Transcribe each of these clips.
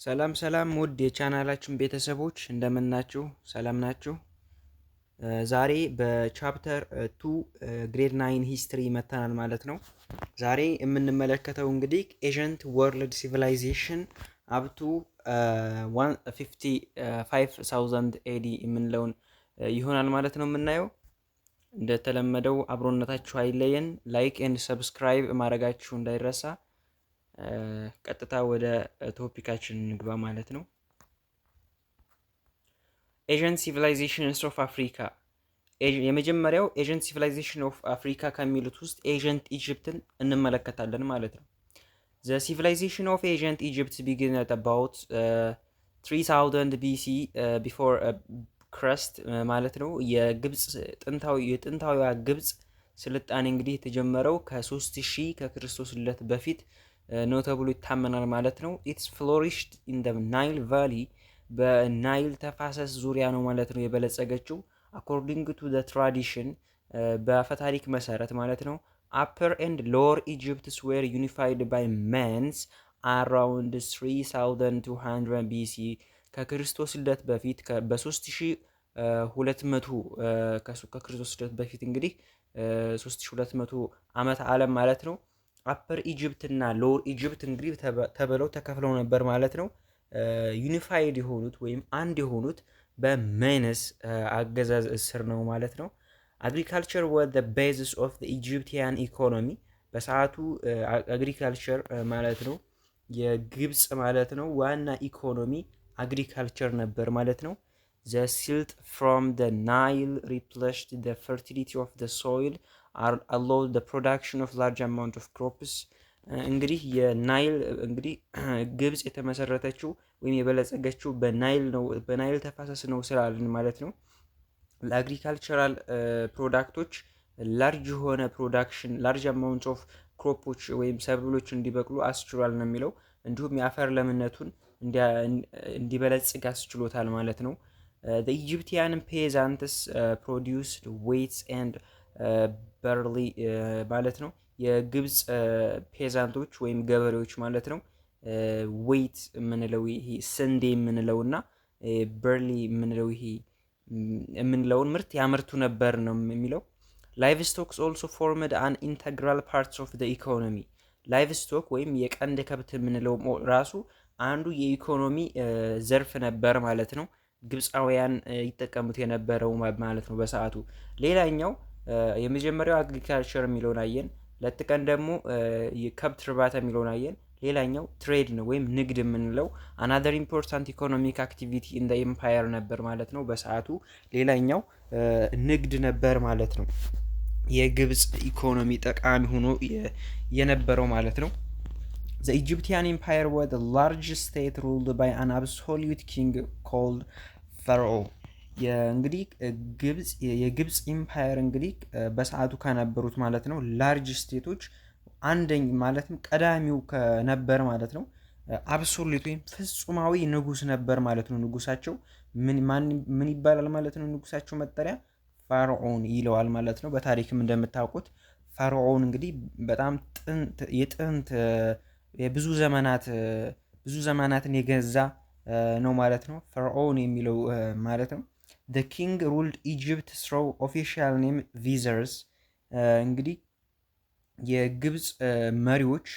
ሰላም ሰላም ውድ የቻናላችን ቤተሰቦች እንደምን ናችሁ? ሰላም ናችሁ? ዛሬ በቻፕተር 2 ግሬድ 9 ሂስትሪ መተናል ማለት ነው። ዛሬ የምንመለከተው እንግዲህ ኤንሸንት ወርልድ ሲቪላይዜሽን አፕቱ 155,000 ኤዲ የምንለውን ይሆናል ማለት ነው የምናየው። እንደተለመደው አብሮነታችሁ አይለየን። ላይክ ኤንድ ሰብስክራይብ ማድረጋችሁ እንዳይረሳ። ቀጥታ ወደ ቶፒካችን እንግባ ማለት ነው። ኤንሸንት ሲቪላይዜሽንስ ኦፍ አፍሪካ። የመጀመሪያው ኤንሸንት ሲቪላይዜሽን ኦፍ አፍሪካ ከሚሉት ውስጥ ኤንሸንት ኢጅፕትን እንመለከታለን ማለት ነው። ዘ ሲቪላይዜሽን ኦፍ ኤንሸንት ኢጅፕት ቢግን አት አባውት 3000 ቢሲ ቢፎር ክረስት ማለት ነው። የጥንታዊዋ ግብፅ ስልጣኔ እንግዲህ የተጀመረው ከ3000 ከክርስቶስ ልደት በፊት ነው ተብሎ ይታመናል ማለት ነው። ኢትስ ፍሎሪሽድ ኢን ደ ናይል ቫሊ በናይል ተፋሰስ ዙሪያ ነው ማለት ነው የበለጸገችው። አኮርዲንግ ቱ ደ ትራዲሽን በአፈታሪክ መሰረት ማለት ነው። አፐር ኤንድ ሎወር ኢጅፕትስ ዌር ዩኒፋይድ ባይ መንስ አራውንድ 3200 ቢሲ ከክርስቶስ ልደት በፊት በ3200 ከክርስቶስ ልደት በፊት እንግዲህ 3200 ዓመት ዓለም ማለት ነው። አፐር ኢጅፕት እና ሎወር ኢጅፕት እንግዲህ ተብለው ተከፍለው ነበር ማለት ነው። ዩኒፋይድ የሆኑት ወይም አንድ የሆኑት በሜነስ አገዛዝ ስር ነው ማለት ነው። አግሪካልቸር ወዝ ዘ ቤዚስ ኦፍ ዘ ኢጂፕቲያን ኢኮኖሚ በሰዓቱ አግሪካልቸር ማለት ነው የግብፅ ማለት ነው ዋና ኢኮኖሚ አግሪካልቸር ነበር ማለት ነው። ዘ ሲልት ፍሮም ዘ ናይል ሪፕለሽድ ዘ ፈርቲሊቲ ኦፍ ዘ ሶይል allowed the production of large amount of crops እንግዲህ የናይል እንግዲህ ግብፅ የተመሰረተችው ወይም የበለጸገችው በናይል ነው፣ በናይል ተፋሰስ ነው ስላልን ማለት ነው። ለአግሪካልቸራል ፕሮዳክቶች ላርጅ የሆነ ፕሮዳክሽን ላርጅ አማውንት ኦፍ ክሮፖች ወይም ሰብሎች እንዲበቅሉ አስችሏል ነው የሚለው። እንዲሁም የአፈር ለምነቱን እንዲበለጽግ አስችሎታል ማለት ነው። the Egyptian peasants produced wheat and በርሊ ማለት ነው። የግብፅ ፔዛንቶች ወይም ገበሬዎች ማለት ነው። ዌይት የምንለው ይሄ ስንዴ የምንለው እና በርሊ የምንለው ይሄ የምንለውን ምርት ያመርቱ ነበር ነው የሚለው። ላይቭ ስቶክስ ኦልሶ ፎርምድ አን ኢንተግራል ፓርትስ ኦፍ ዘ ኢኮኖሚ። ላይቭ ስቶክ ወይም የቀንድ ከብት የምንለው ራሱ አንዱ የኢኮኖሚ ዘርፍ ነበር ማለት ነው። ግብፃውያን ይጠቀሙት የነበረው ማለት ነው በሰዓቱ። ሌላኛው የመጀመሪያው አግሪካልቸር የሚለውን አየን። ለጥቀን ደግሞ የከብት እርባታ የሚለውን አየን። ሌላኛው ትሬድ ነው ወይም ንግድ የምንለው አናዘር ኢምፖርታንት ኢኮኖሚክ አክቲቪቲ ኢን ዘ ኤምፓየር ነበር ማለት ነው በሰዓቱ። ሌላኛው ንግድ ነበር ማለት ነው። የግብፅ ኢኮኖሚ ጠቃሚ ሆኖ የነበረው ማለት ነው። ዘ ኢጂፕቲያን ኤምፓየር was the largest state ruled by an absolute king called Pharaoh። እንግዲህ የግብፅ ኢምፓየር እንግዲህ በሰዓቱ ከነበሩት ማለት ነው ላርጅ ስቴቶች አንደኝ ማለትም ቀዳሚው ከነበር ማለት ነው። አብሶሉት ወይም ፍጹማዊ ንጉስ ነበር ማለት ነው። ንጉሳቸው ምን ይባላል ማለት ነው? ንጉሳቸው መጠሪያ ፋርዖን ይለዋል ማለት ነው። በታሪክም እንደምታውቁት ፋርዖን እንግዲህ በጣም የጥንት የብዙ ዘመናትን የገዛ ነው ማለት ነው። ፈርዖን የሚለው ማለት ነው። the king ruled Egypt through official name viziers። እንግዲህ የግብፅ መሪዎች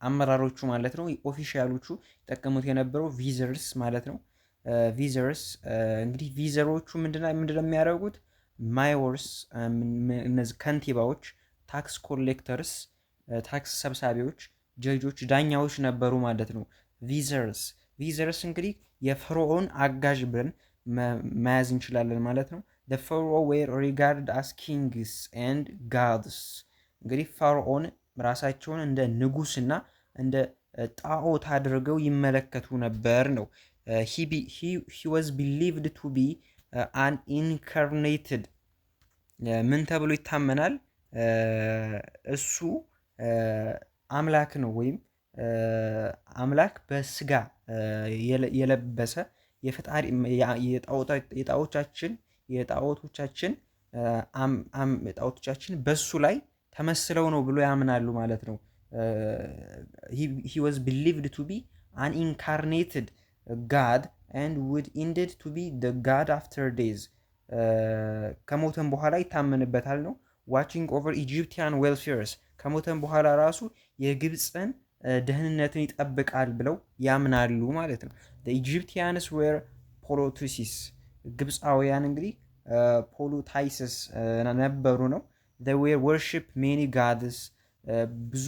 አመራሮቹ ማለት ነው ኦፊሻሎቹ ይጠቀሙት የነበረው ቪዘርስ ማለት ነው። ቪዘርስ እንግዲህ ቪዘሮቹ ምንድነው የሚያደርጉት? ማይወርስ እነዚህ ከንቲባዎች፣ ታክስ ኮሌክተርስ ታክስ ሰብሳቢዎች፣ ጀጆች፣ ዳኛዎች ነበሩ ማለት ነው። ቪዘርስ እንግዲህ የፈርዖን አጋዥ ብለን መያዝ እንችላለን ማለት ነው። the pharaoh were regarded as kings and gods። እንግዲህ ፈርዖን ራሳቸውን እንደ ንጉስና እንደ ጣዖት አድርገው ይመለከቱ ነበር ነው። he was believed to be an incarnated ምን ተብሎ ይታመናል? እሱ አምላክ ነው ወይም አምላክ በስጋ የለበሰ የፈጣሪ የጣዖቶቻችን በሱ ላይ ተመስለው ነው ብሎ ያምናሉ ማለት ነው። he was believed to be an incarnated God and would ended to be the God after days ከሞተን በኋላ ይታመንበታል ነው። ዋቺንግ ኦቨር ኢጂፕቲያን ዌልፌርስ ከሞተን በኋላ ራሱ የግብፅን ደህንነትን ይጠብቃል ብለው ያምናሉ ማለት ነው። ኢጂፕቲያንስ ዌር ፖሎቱሲስ ግብፃውያን እንግዲህ ፖሎታይስስ ነበሩ ነው። ዌር ወርሺፕ ሜኒ ጋድስ ብዙ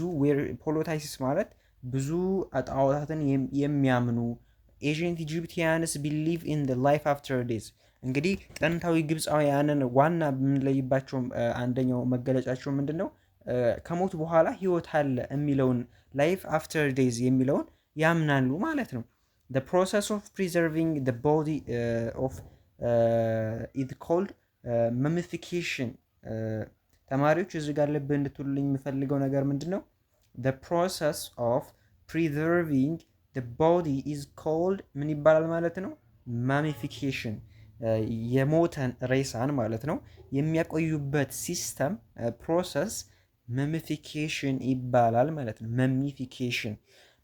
ፖሎታይስስ ማለት ብዙ ጣዖታትን የሚያምኑ ኤንሺየንት ኢጂፕቲያንስ ቢሊቭ ኢን ላይፍ አፍተር ዴዝ እንግዲህ ጥንታዊ ግብፃውያንን ዋና የምንለይባቸው አንደኛው መገለጫቸው ምንድን ነው? ከሞት በኋላ ህይወት አለ የሚለውን ላይፍ አፍተር ዴዝ የሚለውን ያምናሉ ማለት ነው። the process of preserving the body of is called mummification ተማሪዎች እዚህ ጋር ልብ እንድትሉልኝ የምፈልገው ነገር ምንድን ነው? the process of preserving the body is called ምን ይባላል ማለት ነው? mummification የሞተን ሬሳን ማለት ነው የሚያቆዩበት ሲስተም ፕሮሰስ መሚፊኬሽን ይባላል ማለት ነው።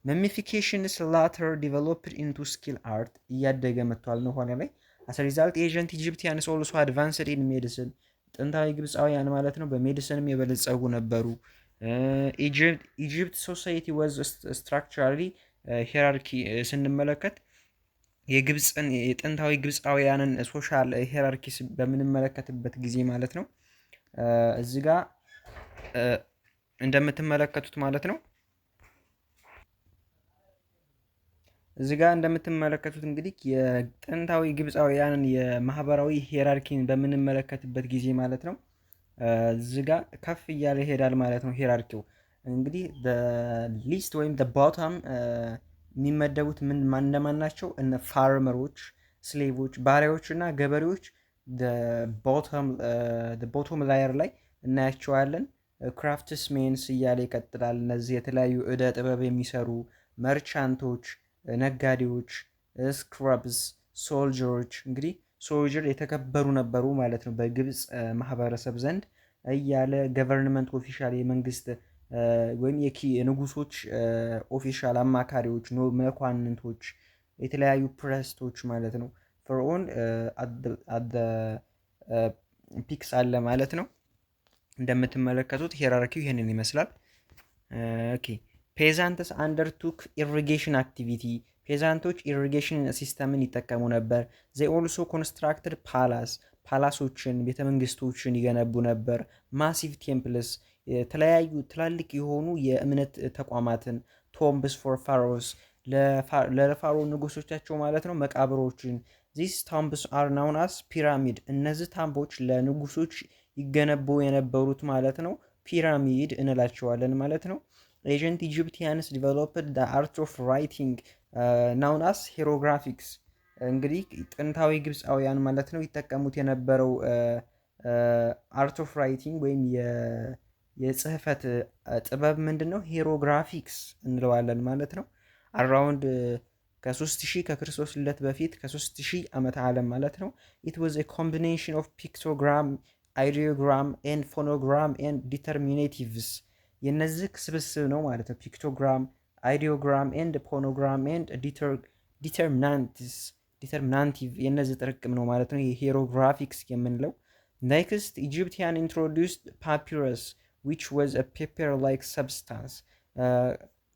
መሚፊኬሽን ላተር ዲቨሎፕድ ኢንቱ ስኪል አርት እያደገ መጥቷል ነው ኋላ ላይ አስ ሪዛልት ኤንሺየንት ኢጂፕቲያንስ ኦልሶ አድቫንስድ ኢን ሜዲሲን ጥንታዊ ግብፃውያን ማለት ነው በሜዲሲንም የበለጸጉ ነበሩ። ኢጂፕት ሶሳይቲ ዋዝ ስትራክቸራሊ ሄራርኪ ስንመለከት የግብፅን የጥንታዊ ግብፃውያንን ሶሻል ሄራርኪ በምንመለከትበት ጊዜ ማለት ነው እዚህ ጋር እንደምትመለከቱት ማለት ነው እዚህ ጋር እንደምትመለከቱት እንግዲህ የጥንታዊ ግብፃውያንን የማህበራዊ ሄራርኪን በምንመለከትበት ጊዜ ማለት ነው እዚህ ጋር ከፍ እያለ ይሄዳል ማለት ነው። ሄራርኪው እንግዲህ ሊስት ወይም ባታም የሚመደቡት እንደማን ናቸው? እነ ፋርመሮች፣ ስሌቮች፣ ባሪያዎች እና ገበሬዎች ቦቶም ላየር ላይ እናያቸዋለን። ክራፍትስ ሜንስ እያለ ይቀጥላል። እነዚህ የተለያዩ እደ ጥበብ የሚሰሩ መርቻንቶች፣ ነጋዴዎች፣ ስክራብስ፣ ሶልጀሮች እንግዲህ ሶልጀር የተከበሩ ነበሩ ማለት ነው በግብፅ ማህበረሰብ ዘንድ እያለ ገቨርንመንት ኦፊሻል የመንግስት ወይም የንጉሶች ኦፊሻል አማካሪዎች፣ መኳንንቶች፣ የተለያዩ ፕሬስቶች ማለት ነው። ፈርዖን አደ ፒክስ አለ ማለት ነው። እንደምትመለከቱት ሄራርኪው ይህንን ይመስላል። ኦኬ ፔዛንትስ አንደርቱክ ኢሪጌሽን አክቲቪቲ ፔዛንቶች ኢሪጌሽን ሲስተምን ይጠቀሙ ነበር። ዘይ ኦልሶ ኮንስትራክትድ ፓላሶችን ቤተመንግስቶችን ይገነቡ ነበር። ማሲቭ ቴምፕልስ የተለያዩ ትላልቅ የሆኑ የእምነት ተቋማትን ቶምብስ ፎር ፋሮስ ለፋሮ ንጉሶቻቸው ማለት ነው መቃብሮችን ዚስ ታምብስ አር ናውን አስ ፒራሚድ እነዚህ ታምቦች ለንጉሶች ይገነቡ የነበሩት ማለት ነው ፒራሚድ እንላቸዋለን ማለት ነው። ኤንሺየንት ኢጂፕቲያንስ ዲቨሎፕድ ዘ አርት ኦፍ ራይቲንግ ናውን አስ ሄሮግራፊክስ እንግዲህ ጥንታዊ ግብፃውያን ማለት ነው ይጠቀሙት የነበረው አርት ኦፍ ራይቲንግ ወይም የጽህፈት ጥበብ ምንድን ነው? ሄሮግራፊክስ እንለዋለን ማለት ነው። አራውንድ ከ3000 ከክርስቶስ ልደት በፊት ከ3000 ዓመተ ዓለም ማለት ነው። ኢት ዋዝ ኤ ኮምቢኔሽን ኦፍ ፒክቶግራም አይዲዮግራም ኤንድ ፎኖግራም ኤንድ ዲተርሚኔቲቭስ የነዚህ ስብስብ ነው ማለት ነው። ፒክቶግራም አይዲዮግራም ኤንድ ፎኖግራም ኤንድ ዲተርሚናንቲቭ የነዚህ ጥርቅም ነው ማለት ነው የሄሮግራፊክስ የምንለው። ኔክስት ኢጂፕቲያን ኢንትሮዲውስድ ፓፒረስ which was a paper like substance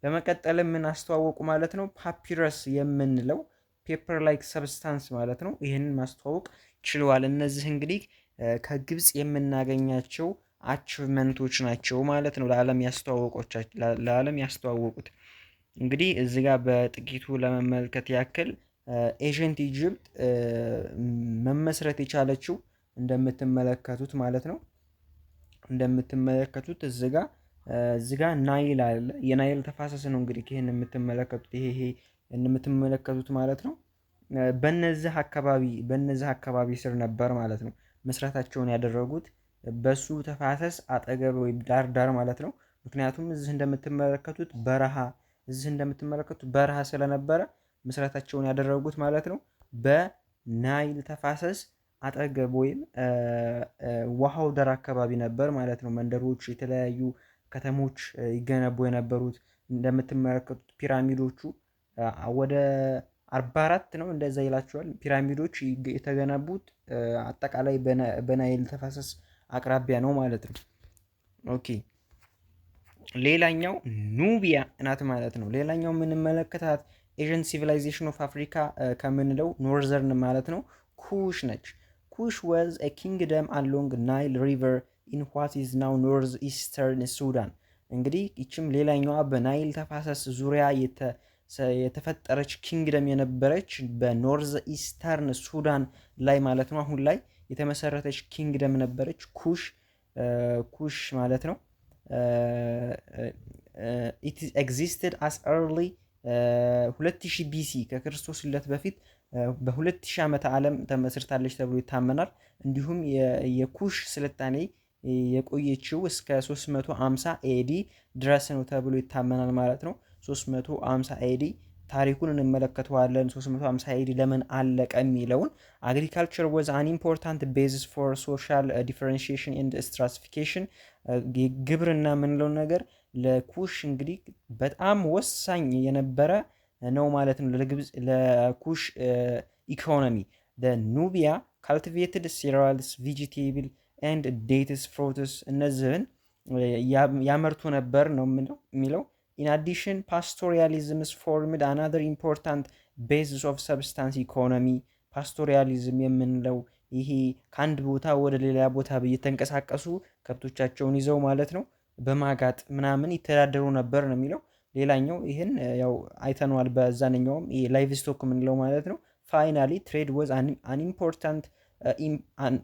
በመቀጠል ምን አስተዋወቁ ማለት ነው? ፓፒረስ የምንለው ፔፐር ላይክ ሰብስታንስ ማለት ነው። ይህንን ማስተዋወቅ ችለዋል። እነዚህ እንግዲህ ከግብፅ የምናገኛቸው አቺቭመንቶች ናቸው ማለት ነው ለዓለም ያስተዋወቁት። እንግዲህ እዚህ ጋር በጥቂቱ ለመመልከት ያክል ኤንሺየንት ኢጂፕት መመስረት የቻለችው እንደምትመለከቱት ማለት ነው እንደምትመለከቱት እዚህ ጋር ናይል አለ። የናይል ተፋሰስ ነው እንግዲህ ይሄን የምትመለከቱት ይሄ የምትመለከቱት ማለት ነው። በነዚህ አካባቢ ስር ነበር ማለት ነው መስራታቸውን ያደረጉት በሱ ተፋሰስ አጠገብ ወይም ዳር ማለት ነው። ምክንያቱም እዚህ እንደምትመለከቱት በረሃ ስለነበረ መስራታቸውን ያደረጉት ማለት ነው በናይል ተፋሰስ አጠገብ ወይም ውሃው ዳር አካባቢ ነበር ማለት ነው። መንደሮች፣ የተለያዩ ከተሞች ይገነቡ የነበሩት እንደምትመለከቱት ፒራሚዶቹ ወደ 44 ነው እንደዛ ይላቸዋል። ፒራሚዶች የተገነቡት አጠቃላይ በናይል ተፋሰስ አቅራቢያ ነው ማለት ነው። ኦኬ ሌላኛው ኑቢያ ናት ማለት ነው። ሌላኛው የምንመለከታት ኤዥን ሲቪላይዜሽን ኦፍ አፍሪካ ከምንለው ኖርዘርን ማለት ነው ኩሽ ነች። ኩሽ ዋዝ ኤ ኪንግደም አሎንግ ናይል ሪቨር ኢን ዋት ኢዝ ናው ኖርዝ ኢስተርን ሱዳን። እንግዲህ ይችም ሌላኛዋ በናይል ተፋሰስ ዙሪያ የተፈጠረች ኪንግደም የነበረች በኖርዝ ኢስተርን ሱዳን ላይ ማለት ነው አሁን ላይ የተመሰረተች ኪንግደም ነበረች ኩሽ ማለት ነው። ኢት ኤግዚስትድ አስ ኤርሊ 2000 ቢሲ ከክርስቶስ ልደት በፊት በ2000 ዓመተ ዓለም ተመስርታለች ተብሎ ይታመናል። እንዲሁም የኩሽ ስልጣኔ የቆየችው እስከ 350 ኤዲ ድረስ ነው ተብሎ ይታመናል ማለት ነው። 350 ኤዲ ታሪኩን እንመለከተዋለን። 350 ኤዲ ለምን አለቀ የሚለውን አግሪካልቸር ዋዝ አን ኢምፖርታንት ቤዚስ ፎር ሶሻል ዲፈረንሺዬሽን ኤንድ ስትራቲፊኬሽን። ግብርና የምንለው ነገር ለኩሽ እንግዲህ በጣም ወሳኝ የነበረ ነው ማለት ነው ለኩሽ ኢኮኖሚ። ኑቢያ ካልቲቬትድ ሴሪያልስ ቬጂቴብል ኤንድ ዴትስ ፍሩትስ እነዚህን ያመርቱ ነበር ነው የሚለው። ኢን አዲሽን ፓስቶሪያሊዝምስ ፎርምድ አናዘር ኢምፖርታንት ቤዝስ ኦፍ ሰብስታንስ ኢኮኖሚ። ፓስቶሪያሊዝም የምንለው ይሄ ከአንድ ቦታ ወደ ሌላ ቦታ እየተንቀሳቀሱ ከብቶቻቸውን ይዘው ማለት ነው በማጋጥ ምናምን ይተዳደሩ ነበር ነው የሚለው። ሌላኛው ይህን ያው አይተነዋል በዛነኛውም ላይቭ ስቶክ የምንለው ማለት ነው። ፋይናሊ ትሬድ ዋዝ አን ኢምፖርታንት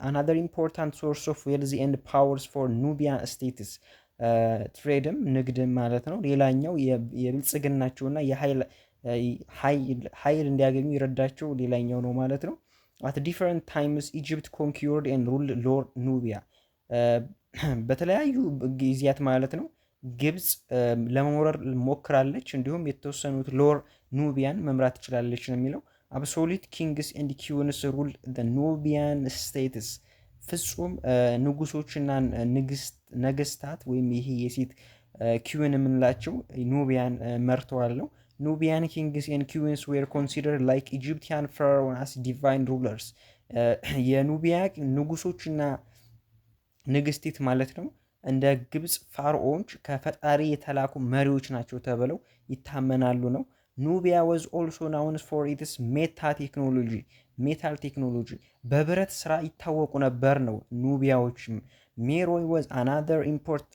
another important source of wealth and powers for Nubian states. ትሬድም ንግድም ማለት ነው ሌላኛው የብልጽግናቸውና ኃይል እንዲያገኙ ይረዳቸው ሌላኛው ነው ማለት ነው። at different times Egypt conquered and ruled Lower Nubia. በተለያዩ ጊዜያት ማለት ነው ግብጽ ለመውረር ሞክራለች፣ እንዲሁም የተወሰኑት ሎር ኑቢያን መምራት ትችላለች ነው የሚለው። አብሶሉት ኪንግስ ኤንድ ኪውንስ ሩል ኑቢያን ስቴትስ። ፍጹም ንጉሶችና ነገስታት ወይም ይሄ የሴት ኪውን የምንላቸው ኑቢያን መርተዋል ነው። ኑቢያን ኪንግስ ኤንድ ኪውንስ ዌር ኮንሲደርድ ላይክ ኢጂፕቲያን ፈራኦን አስ ዲቫይን ሩለርስ። የኑቢያ ንጉሶችና ንግስቲት ማለት ነው እንደ ግብጽ ፋርዖኖች ከፈጣሪ የተላኩ መሪዎች ናቸው ተብለው ይታመናሉ ነው። ኑቢያ was also known for its ሜታል ቴክኖሎጂ በብረት ስራ ይታወቁ ነበር ነው ኑቢያዎችም። ሜሮይ was another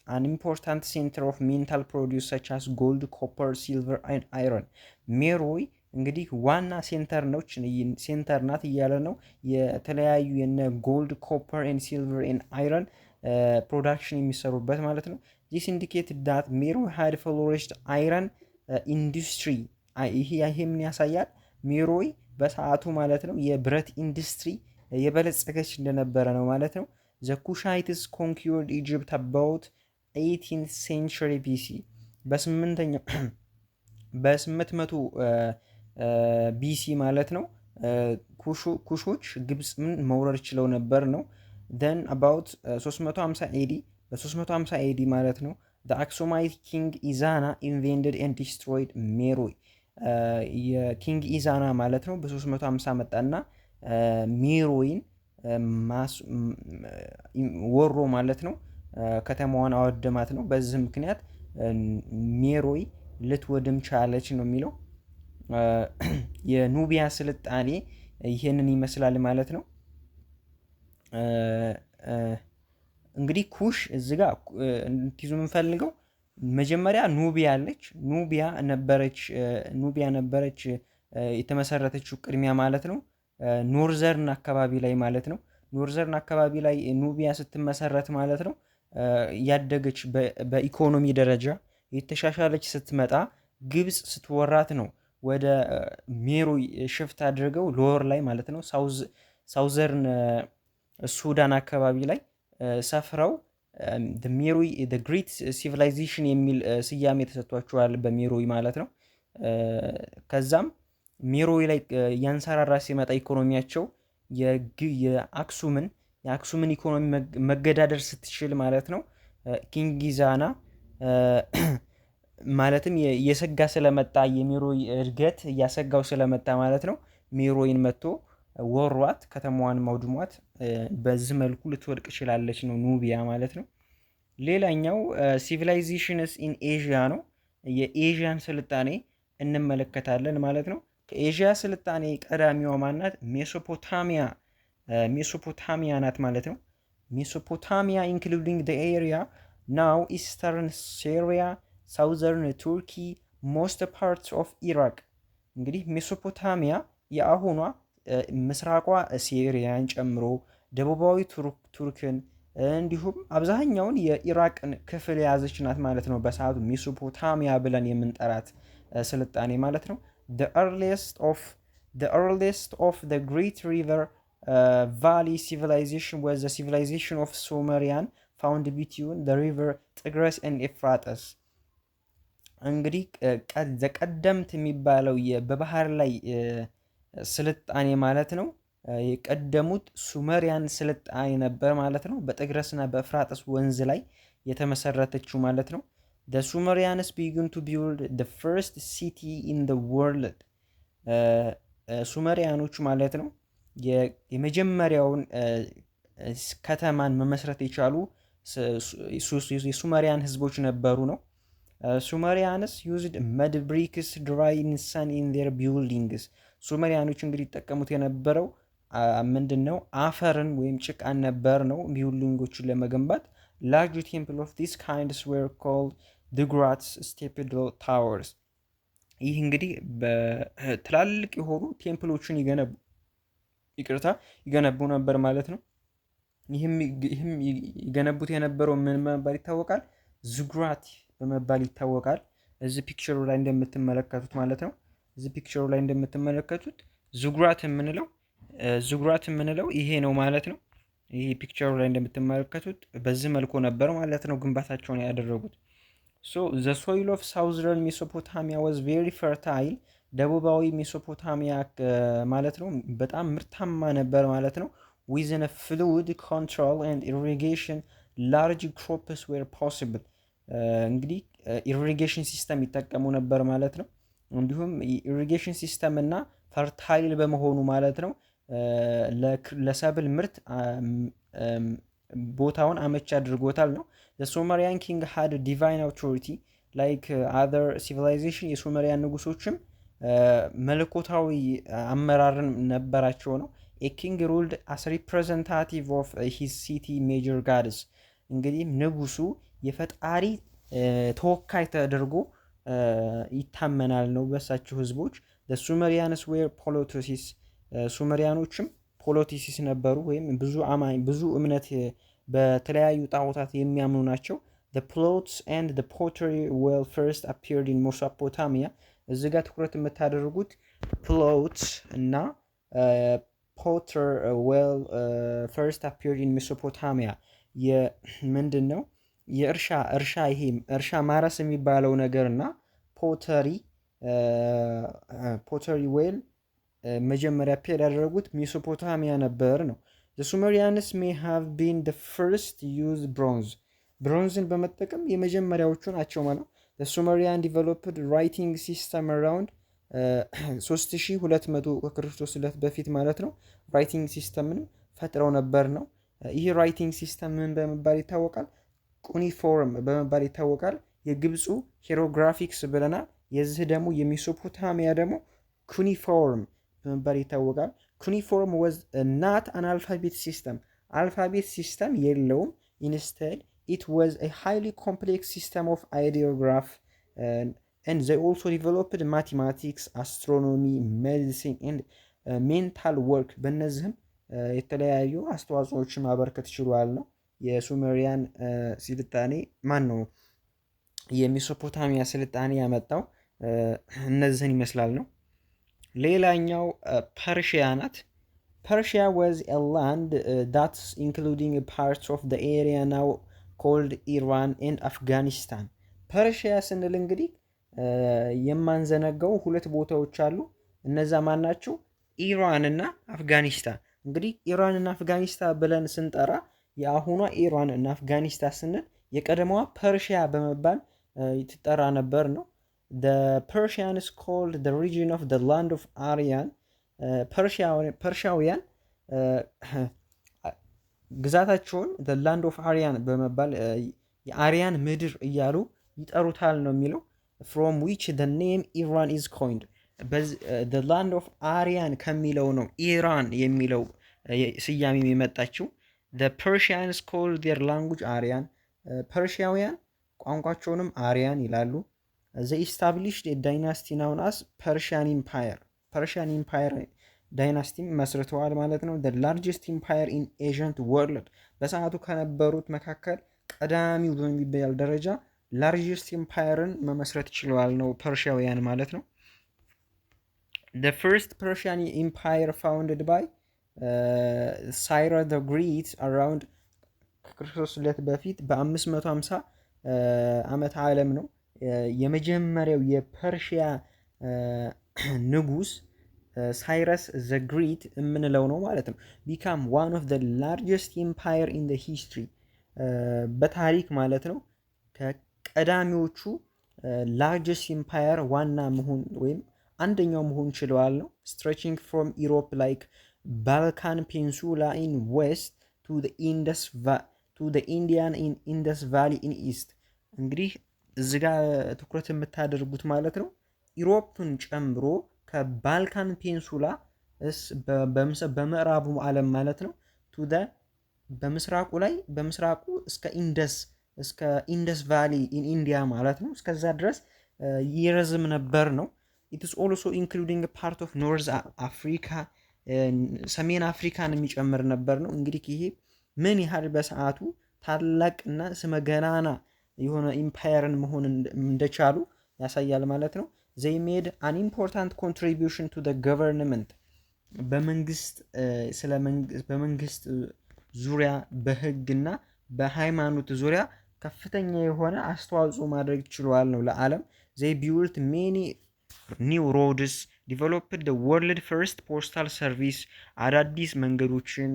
an important center of metal produce such as gold, copper, silver and iron. ሜሮይ እንግዲህ ዋና ሴንተር ናት እያለ ነው የተለያዩ የነ ጎልድ፣ ኮፐር ኤንድ ሲልቨር ኤንድ አይረን ፕሮዳክሽን የሚሰሩበት ማለት ነው። this indicated that Meroe had flourished iron industry. ይሄ ምን ያሳያል? ሜሮይ በሰዓቱ ማለት ነው የብረት ኢንዱስትሪ የበለጸገች እንደነበረ ነው ማለት ነው። the Kushites conquered Egypt about 18th century BC. በ800 ቢሲ ማለት ነው ኩሾች ግብፅን መውረር ችለው ነበር ነው። then about 350 AD በ350 AD ማለት ነው the Aksumite king Izana invaded and destroyed Meroe. የኪንግ ኢዛና ማለት ነው በ350 መጣና ሜሮይን ወሮ ማለት ነው ከተማዋን አወደማት ነው። በዚህ ምክንያት ሜሮይ ልትወድም ቻለች ነው የሚለው። የኑቢያ ስልጣኔ ይሄንን ይመስላል ማለት ነው። እንግዲህ ኩሽ እዚህ ጋር እንትይዙ የምንፈልገው መጀመሪያ ኑቢያ አለች። ኑቢያ ነበረች የተመሰረተችው ቅድሚያ ማለት ነው ኖርዘርን አካባቢ ላይ ማለት ነው። ኖርዘርን አካባቢ ላይ ኑቢያ ስትመሰረት ማለት ነው ያደገች በኢኮኖሚ ደረጃ የተሻሻለች ስትመጣ ግብጽ ስትወራት ነው ወደ ሜሮይ ሽፍት አድርገው ሎወር ላይ ማለት ነው ሳውዘርን ሱዳን አካባቢ ላይ ሰፍረው ሜሮይ ግሬት ሲቪላይዜሽን የሚል ስያሜ ተሰጥቷቸዋል በሜሮይ ማለት ነው። ከዛም ሜሮይ ላይ ያንሰራራ ሲመጣ ኢኮኖሚያቸው የአክሱምን ኢኮኖሚ መገዳደር ስትችል ማለት ነው ኪንግ ኢዛና ማለትም እየሰጋ ስለመጣ የሜሮይ እድገት እያሰጋው ስለመጣ ማለት ነው ሜሮይን መጥቶ ወሯት ከተማዋን ማውድሟት በዚህ መልኩ ልትወድቅ ችላለች ነው ኑቢያ ማለት ነው። ሌላኛው ሲቪላይዜሽንስ ኢን ኤዥያ ነው። የኤዥያን ስልጣኔ እንመለከታለን ማለት ነው። ከኤዥያ ስልጣኔ ቀዳሚዋ ማናት? ሜሶፖታሚያ ናት ማለት ነው። ሜሶፖታሚያ ኢንክሉዲንግ ዘ ኤሪያ ናው ኢስተርን ሲሪያ፣ ሳውዘርን ቱርኪ፣ ሞስት ፓርትስ ኦፍ ኢራቅ። እንግዲህ ሜሶፖታሚያ የአሁኗ ምስራቋ ሲሪያን ጨምሮ ደቡባዊ ቱርክን እንዲሁም አብዛኛውን የኢራቅን ክፍል የያዘች ናት ማለት ነው። በሰዓቱ ሜሶፖታሚያ ብለን የምንጠራት ስልጣኔ ማለት ነው። the earliest of the Great River Valley civilization was the civilization of Sumerian found between the river Tigris and Euphrates። እንግዲህ ቀደምት የሚባለው በባህር ላይ ስልጣኔ ማለት ነው የቀደሙት ሱመሪያን ስልጣኔ ነበር ማለት ነው። በጥግረስና በኤፍራጥስ ወንዝ ላይ የተመሰረተችው ማለት ነው። the Sumerians began to build the first city in the world ሱመሪያኖች ማለት ነው የመጀመሪያውን ከተማን መመስረት የቻሉ የሱመሪያን ህዝቦች ነበሩ ነው። ሱመሪያንስ used mud bricks dry in sun in their buildings ሱመሪያኖች እንግዲህ ይጠቀሙት የነበረው ምንድን ነው? አፈርን ወይም ጭቃን ነበር ነው ቢውልዲንጎችን ለመገንባት። large temple of these kinds were called ziggurats stepped towers። ይህ እንግዲህ በትላልቅ የሆኑ ቴምፕሎችን ይገነቡ ነበር ማለት ነው። ይህም ይገነቡት የነበረው ምን በመባል ይታወቃል? ዝጉራት በመባል ይታወቃል። እዚህ ፒክቸሩ ላይ እንደምትመለከቱት ማለት ነው። እዚህ ፒክቸሩ ላይ እንደምትመለከቱት ዝጉራት የምንለው ይሄ ነው ማለት ነው። ይሄ ፒክቸሩ ላይ እንደምትመለከቱት በዚህ መልኩ ነበር ማለት ነው ግንባታቸውን ያደረጉት። so the soil of southern Mesopotamia was very fertile ደቡባዊ ሜሶፖታሚያ ማለት ነው በጣም ምርታማ ነበር ማለት ነው። within a fluid control and irrigation large crops were possible እንግዲህ ኢሪጌሽን ሲስተም ይጠቀሙ ነበር ማለት ነው። እንዲሁም ኢሪጌሽን ሲስተም እና ፈርታይል በመሆኑ ማለት ነው ለሰብል ምርት ቦታውን አመች አድርጎታል ነው። the Sumerian king had divine authority like other civilization የሱመሪያን ንጉሶችም መለኮታዊ አመራርን ነበራቸው ነው። a king ruled as representative of his city major gods እንግዲህ ንጉሱ የፈጣሪ ተወካይ ተደርጎ ይታመናል ነው በሳቸው ህዝቦች። the Sumerians were polytheists ሱመሪያኖችም ፖሊቲሲስ ነበሩ ወይም ብዙ እምነት በተለያዩ ጣዖታት የሚያምኑ ናቸው። the plots and the pottery well first appeared in Mesopotamia እዚህ ጋር ትኩረት የምታደርጉት ፕሎት እና potter well first appeared in Mesopotamia ምንድን ነው የእርሻ ማረስ የሚባለው ነገር እና ፖተሪ ዌል መጀመሪያ ፔር ያደረጉት ሜሶፖታሚያ ነበር ነው። the Sumerians may have been the first to use ብሮንዝን በመጠቀም የመጀመሪያዎቹ ናቸው ማለት ነው። the Sumerian developed writing system around 3200 ከክርስቶስ ልደት በፊት ማለት ነው ራይቲንግ ሲስተምን ፈጥረው ነበር ነው። ይህ ራይቲንግ ሲስተም ምን በመባል ይታወቃል? ኩኒፎርም በመባል ይታወቃል። የግብፁ ሄሮግራፊክስ ብለናል። የዚህ ደግሞ የሜሶፖታሚያ ደግሞ ኩኒፎርም በመባል ይታወቃል። ኩኒፎርም was not an alphabet system አልፋቤት ሲስተም የለውም። instead it was a highly complex system of ideograph and they also developed mathematics, astronomy, medicine and mental work በእነዚህም የተለያዩ አስተዋጽኦችን ማበርከት ችሏል ነው። የሱሜሪያን ስልጣኔ ነው የሜሶፖታሚያ ስልጣኔ ያመጣው እነዚህን ይመስላል ነው። ሌላኛው ፐርሺያ ናት። ፐርሺያ was a land that's including parts of the area now called Iran and Afghanistan። ፐርሺያ ስንል እንግዲህ የማንዘነጋው ሁለት ቦታዎች አሉ። እነዛ ማን ናቸው? ኢራን እና አፍጋኒስታን። እንግዲህ ኢራን እና አፍጋኒስታን ብለን ስንጠራ የአሁኗ ኢራን እና አፍጋኒስታን ስንል የቀደመዋ ፐርሺያ በመባል ትጠራ ነበር ነው። the Persians called the region of the land of Aryan ፐርሺያውያን ግዛታቸውን the land of Aryan በመባል የአርያን ምድር እያሉ ይጠሩታል ነው የሚለው from which the name Iran is coined the land of Aryan ከሚለው ነው ኢራን የሚለው ስያሜ የመጣችው the Persians called their language Aryan ፐርሺያውያን ቋንቋቸውንም አርያን ይላሉ they established a dynasty known as Persian Empire ዳይናስቲ መስርተዋል ማለት ነው the largest empire in ancient world በሰዓቱ ከነበሩት መካከል ቀዳሚው በሚባል ደረጃ largest empireን መመስረት ችለዋል ነው ፐርሺያውያን ማለት ነው the first Persian empire founded by Cyrus the Great around ክርስቶስ ልደት በፊት በ550 ዓመተ ዓለም ነው የመጀመሪያው የፐርሺያ ንጉስ ሳይረስ ዘ ግሬት የምንለው ነው ማለት ነው become one of the largest empire in the history በታሪክ ማለት ነው ከቀዳሚዎቹ largest empire ዋና መሆን ወይም አንደኛው መሆን ችለዋል ነው stretching from Europe like Balkan Peninsula in west to the Indian in Indus Valley in east እንግዲህ እዚህ ጋር ትኩረት የምታደርጉት ማለት ነው ዩሮፕን ጨምሮ ከባልካን ፔንሱላ በምዕራቡ ዓለም ማለት ነው በምስራቁ እስከ ኢንደስ ቫሊ ኢን ኢንዲያ ማለት ነው እስከዛ ድረስ ይረዝም ነበር ነው it is also including a part of North Africa ሰሜን አፍሪካን የሚጨምር ነበር ነው እንግዲህ ይሄ ምን ያህል በሰዓቱ ታላቅና ስመገናና የሆነ ኢምፓየርን መሆን እንደቻሉ ያሳያል ማለት ነው they made an important contribution to the government በመንግስት ዙሪያ በህግና በሃይማኖት ዙሪያ ከፍተኛ የሆነ አስተዋጽኦ ማድረግ ችለዋል ነው ለዓለም they built many new roads developed the world first postal service አዳዲስ መንገዶችን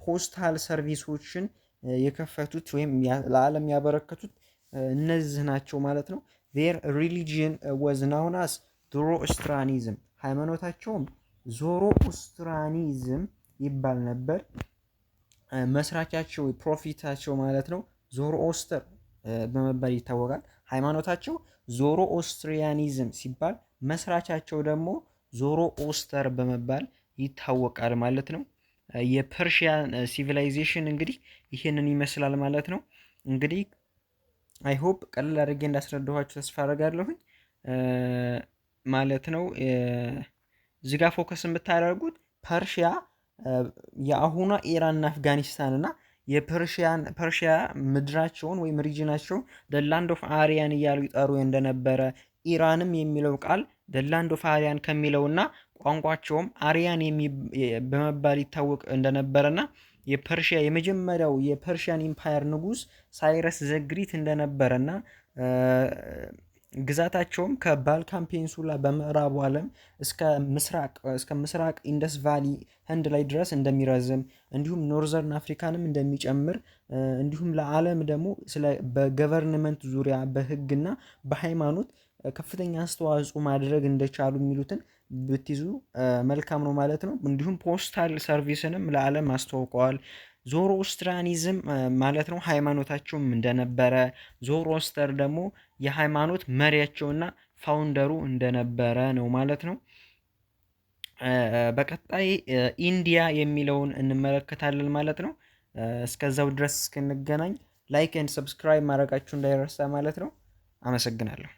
ፖስታል ሰርቪሶችን የከፈቱት ወይም ለዓለም ያበረከቱት እነዚህ ናቸው ማለት ነው their religion was known as Zoroastrianism ሃይማኖታቸውም ዞሮአስትራኒዝም ይባል ነበር መስራቻቸው ፕሮፊታቸው ማለት ነው ዞሮአስተር በመባል ይታወቃል ሃይማኖታቸው ዞሮአስትሪያኒዝም ሲባል መስራቻቸው ደግሞ ዞሮአስተር በመባል ይታወቃል ማለት ነው የፐርሺያን ሲቪላይዜሽን እንግዲህ ይሄንን ይመስላል ማለት ነው እንግዲህ አይ ሆፕ ቀለል አድርጌ እንዳስረዳኋችሁ ተስፋ አደርጋለሁ ማለት ነው እዚህ ጋር ፎከስ የምታደርጉት ፐርሺያ የአሁኗ ኢራን እና አፍጋኒስታን እና የፐርሺያ ምድራቸውን ወይም ሪጅናቸውን the land of Aryan እያሉ ይጠሩ እንደነበረ ኢራንም የሚለው ቃል the land of Aryan ከሚለውና ቋንቋቸውም አርያን በመባል ይታወቅ እንደነበረና የፐርሺያ የመጀመሪያው የፐርሺያን ኢምፓየር ንጉስ ሳይረስ ዘ ግሬት እንደነበረና ግዛታቸውም ከባልካን ፔንሱላ በምዕራቡ ዓለም እስከ ምስራቅ ኢንደስ ቫሊ ህንድ ላይ ድረስ እንደሚረዝም እንዲሁም ኖርዘርን አፍሪካንም እንደሚጨምር እንዲሁም ለዓለም ደግሞ በገቨርንመንት ዙሪያ በህግና በሃይማኖት ከፍተኛ አስተዋጽኦ ማድረግ እንደቻሉ የሚሉትን ብትይዙ መልካም ነው ማለት ነው እንዲሁም ፖስታል ሰርቪስንም ለዓለም አስተዋውቀዋል ዞሮአስትራኒዝም ማለት ነው ሃይማኖታቸውም እንደነበረ ዞሮአስተር ደግሞ የሃይማኖት መሪያቸውና ፋውንደሩ እንደነበረ ነው ማለት ነው በቀጣይ ኢንዲያ የሚለውን እንመለከታለን ማለት ነው እስከዛው ድረስ እስክንገናኝ ላይክ ኤንድ ሰብስክራይብ ማድረጋችሁ እንዳይረሳ ማለት ነው አመሰግናለሁ